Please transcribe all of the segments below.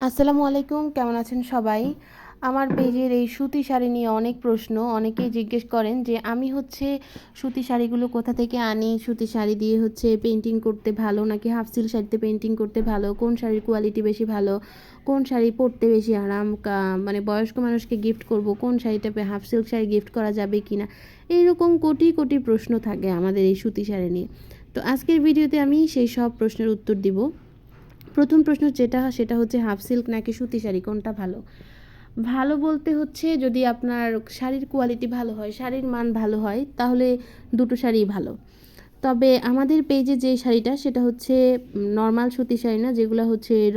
আসসালামু আলাইকুম, কেমন আছেন সবাই? আমার পেজের এই সুতি শাড়ি নিয়ে অনেক প্রশ্ন। অনেকেই জিজ্ঞেস করেন যে আমি সুতি শাড়িগুলো কোথা থেকে আনি? সুতি শাড়ি দিয়ে পেইন্টিং করতে ভালো নাকি হাফ সিল্ক শাড়িতে পেইন্টিং করতে ভালো? কোন শাড়ির কোয়ালিটি বেশি ভালো? কোন শাড়ি পরতে বেশি আরাম? মানে বয়স্ক মানুষকে গিফট করব, কোন শাড়িটা হাফ সিল্ক শাড়ি গিফট করা যাবে কিনা? এইরকম কোটি কোটি প্রশ্ন থাকে আমাদের এই সুতি শাড়ি নিয়ে। তো আজকের ভিডিওতে আমি সেই সব প্রশ্নের উত্তর দিব। প্রথম প্রশ্ন সেটা হচ্ছে হাফ সিল্ক নাকি সুতি শাড়ি কোনটা ভালো? ভালো বলতে যদি আপনার শাড়ির কোয়ালিটি ভালো হয়, শাড়ির মান ভালো হয়, তাহলে দুটো শাড়িই ভালো। তবে আমাদের পেজে যে শাড়িটা সেটা নর্মাল সুতি শাড়ি না, যেগুলো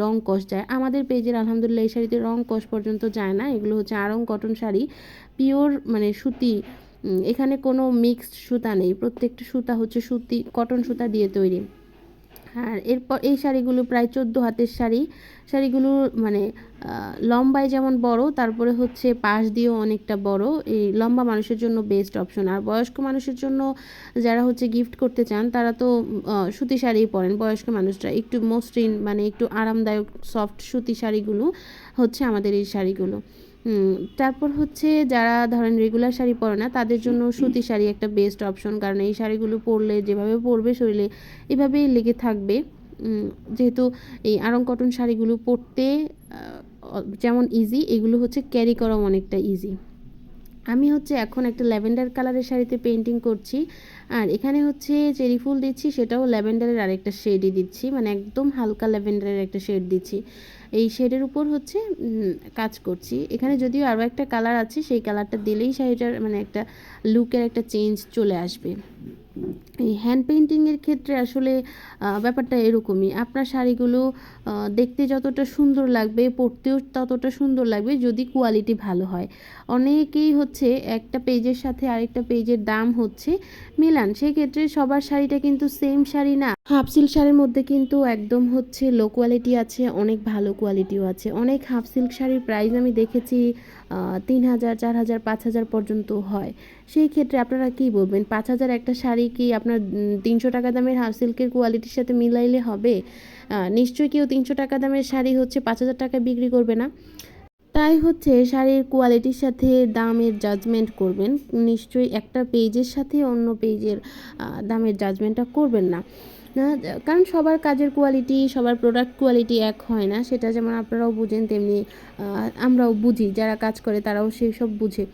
রং কষ যায়। আমাদের পেজের আলহামদুলিল্লাহ এই শাড়িতে রং কষ পর্যন্ত যায় না। এগুলো আড়ং কটন শাড়ি, পিওর মানে সুতি। এখানে কোনো মিক্সড সুতা নেই, প্রত্যেকটা সুতা সুতি কটন সুতা দিয়ে তৈরি। আর এরপর এই শাড়িগুলো প্রায় 14 হাতের শাড়ি। শাড়িগুলো মানে লম্বায় যেমন বড়, তারপরে পাশ দিয়েও অনেকটা বড়। এই লম্বা মানুষের জন্য বেস্ট অপশন। আর বয়স্ক মানুষের জন্য যারা গিফট করতে চান তারা তো সুতি শাড়িই পরেন। বয়স্ক মানুষরা একটু মসৃণ মানে একটু আরামদায়ক সফট সুতি শাড়িগুলো আমাদের এই শাড়িগুলো। তারপর যারা ধরেন রেগুলার শাড়ি পরে না, তাদের জন্য সুতি শাড়ি একটা বেস্ট অপশন। কারণ এই শাড়িগুলো পরলে যেভাবে পরবে শরীরে এভাবেই লেগে থাকবে। যেহেতু এই আড়ং কটন শাড়িগুলো পরতে যেমন ইজি, এগুলো ক্যারি করাও অনেকটা ইজি। আমি এখন একটা ল্যাভেন্ডার কালারের শাড়িতে পেইন্টিং করছি। আর এখানে চেরি ফুল দিচ্ছি, সেটাও ল্যাভেন্ডারের আরেকটা শেডই দিচ্ছি, মানে একদম হালকা ল্যাভেন্ডারের একটা শেড দিচ্ছি। এই শেডের উপর কাজ করছি। এখানে যদিও আরও একটা কালার আছে, সেই কালারটা দিলেই শাড়িটার মানে একটা লুকের একটা চেঞ্জ চলে আসবে। এই হ্যান্ড পেইন্টিংয়ের ক্ষেত্রে আসলে ব্যাপারটা এরকমই। আপনার শাড়িগুলো দেখতে যতটা সুন্দর লাগবে, পরতেও ততটা সুন্দর লাগবে যদি কোয়ালিটি ভালো হয়। অনেকেই একটা পেজের সাথে আরেকটা পেজের দাম মেলান, সেক্ষেত্রে সবার শাড়িটা কিন্তু সেম শাড়ি না। হাফ সিল্ক শাড়ির মধ্যে কিন্তু একদম লো কোয়ালিটি আছে, অনেক ভালো কোয়ালিটিও আছে। অনেক হাফ সিল্ক শাড়ির প্রাইস আমি দেখেছি 3000, 4000, 5000 পর্যন্ত হয়। সেই ক্ষেত্রে আপনারা কি বলবেন? 5000 একটা শাড়ি কি আপনার 300 টাকা দামের হাফ সিল্কের কোয়ালিটির সাথে মিলাইলে হবে? নিশ্চয়ই কেউ 300 টাকা দামের শাড়ি 5000 টাকায় বিক্রি করবে না। তাই শাড়ির কোয়ালিটির সাথে দামের জাজমেন্ট করবেন। নিশ্চয়ই একটা পেজের সাথে অন্য পেজের দামের জাজমেন্টটা করবেন না। কারণ সবার কাজের কোয়ালিটি, সবার প্রোডাক্ট কোয়ালিটি এক হয় না। সেটা যেমন আপনারাও বুঝেন, তেমনি আমরাও বুঝি, যারা কাজ করে তারাও সেই সব বুঝে।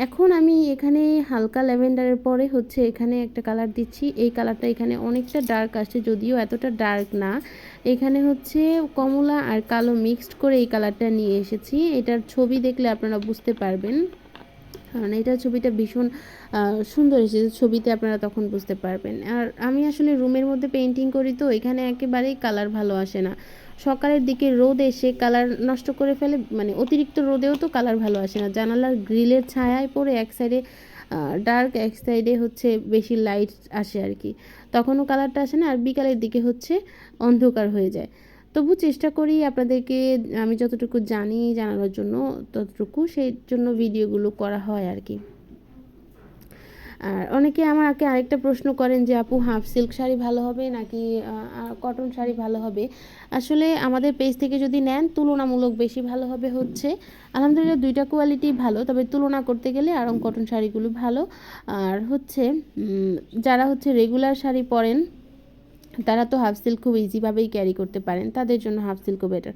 এখন আমি এখানে হালকা ল্যাভেন্ডারের পরে এখানে একটা কালার দিচ্ছি। এই কালারটা এখানে অনেকটা ডার্ক আসছে, যদিও এতটা ডার্ক না। এখানে কমলা আর কালো মিক্সড করে এই কালারটা নিয়ে এসেছি। এটার ছবি দেখলে আপনারা বুঝতে পারবেন, কারণ এটার ছবিটা ভীষণ সুন্দর এসেছে। ছবিতে আপনারা তখন বুঝতে পারবেন। আর আমি আসলে রুমের মধ্যে পেইন্টিং করি, তো এখানে একেবারেই কালার ভালো আসে না। সকালের দিকে রোদ এসে কালার নষ্ট করে ফেলে, মানে অতিরিক্ত রোদেও তো কালার ভালো আসে না। জানালার গ্রিলের ছায়ায় পড়ে এক সাইডে ডার্ক, এক সাইডে বেশি লাইট আসে আর কি, তখনও কালারটা আসে না। আর বিকালের দিকে অন্ধকার হয়ে যায়। তবু চেষ্টা করি আপনাদেরকে আমি যতটুকু জানি জানানোর জন্য, ততটুকু সেই জন্য ভিডিওগুলো করা হয় আর কি। আর অনেকে আমাকে আরেকটা প্রশ্ন করেন যে আপু, হাফ সিল্ক শাড়ি ভালো হবে নাকি কটন শাড়ি ভালো হবে? আসলে আমাদের পেজ থেকে যদি নেন, তুলনামূলক বেশি ভালো হবে আলহামদুলিল্লাহ দুইটা কোয়ালিটি ভালো, তবে তুলনা করতে গেলে আড়ং কটন শাড়িগুলো ভালো। আর যারা রেগুলার শাড়ি পরেন, তারা তো হাফ সিল্ক খুব ইজিভাবেই ক্যারি করতে পারেন, তাদের জন্য হাফ সিল্কও বেটার।